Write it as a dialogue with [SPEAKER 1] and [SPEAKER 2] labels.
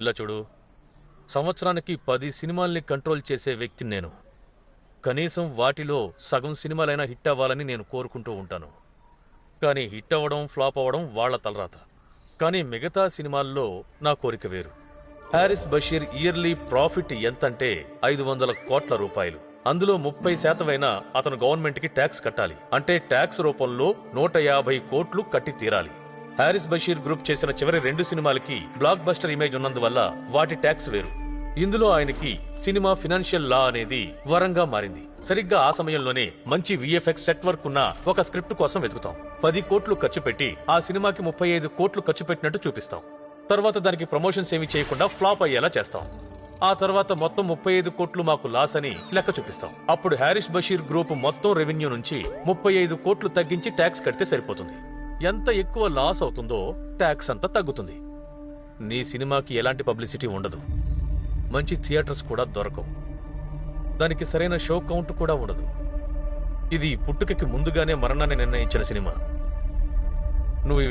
[SPEAKER 1] ఇలా చూడు, సంవత్సరానికి 10 సినిమాల్ని కంట్రోల్ చేసే వ్యక్తిని నేను. కనీసం వాటిలో సగం సినిమాలైనా హిట్ అవ్వాలని నేను కోరుకుంటూ ఉంటాను. కానీ హిట్ అవ్వడం, ఫ్లాప్ అవ్వడం వాళ్ల తలరాత. కానీ మిగతా సినిమాల్లో నా కోరిక వేరు. హారిస్ బషీర్ ఇయర్లీ ప్రాఫిట్ ఎంతంటే 500 కోట్ల రూపాయలు. అందులో 30% అతను గవర్నమెంట్కి ట్యాక్స్ కట్టాలి. అంటే ట్యాక్స్ రూపంలో 150 కోట్లు కట్టి తీరాలి. హారిస్ బషీర్ గ్రూప్ చేసిన చివరి 2 సినిమాలకి బ్లాక్ బస్టర్ ఇమేజ్ ఉన్నందువల్ల వాటి ట్యాక్స్ వేరు. ఇందులో ఆయనకి సినిమా ఫినాన్షియల్ లా అనేది వరంగా మారింది. సరిగ్గా ఆ సమయంలోనే మంచి విఎఫ్ఎక్స్ సెట్ వర్క్ ఉన్న ఒక స్క్రిప్ట్ కోసం వెతుకుతాం. 10 కోట్లు ఖర్చు పెట్టి ఆ సినిమాకి 35 కోట్లు ఖర్చు పెట్టినట్టు చూపిస్తాం. తర్వాత దానికి ప్రమోషన్స్ ఏమీ చేయకుండా ఫ్లాప్ అయ్యేలా చేస్తాం. ఆ తర్వాత మొత్తం 35 కోట్లు మాకు లాస్ అని లెక్క చూపిస్తాం. అప్పుడు హారిస్ బషీర్ గ్రూప్ మొత్తం రెవెన్యూ నుంచి 35 కోట్లు తగ్గించి ట్యాక్స్ కడితే సరిపోతుంది. ఎంత ఎక్కువ లాస్ అవుతుందో ట్యాక్స్ అంతా తగ్గుతుంది. నీ సినిమాకి ఎలాంటి పబ్లిసిటీ ఉండదు, మంచి థియేటర్స్ కూడా దొరకవు, దానికి సరైన షో కౌంట్ కూడా ఉండదు. ఇది పుట్టుకకి ముందుగానే మరణాన్ని నిర్ణయించిన సినిమా. నువ్వు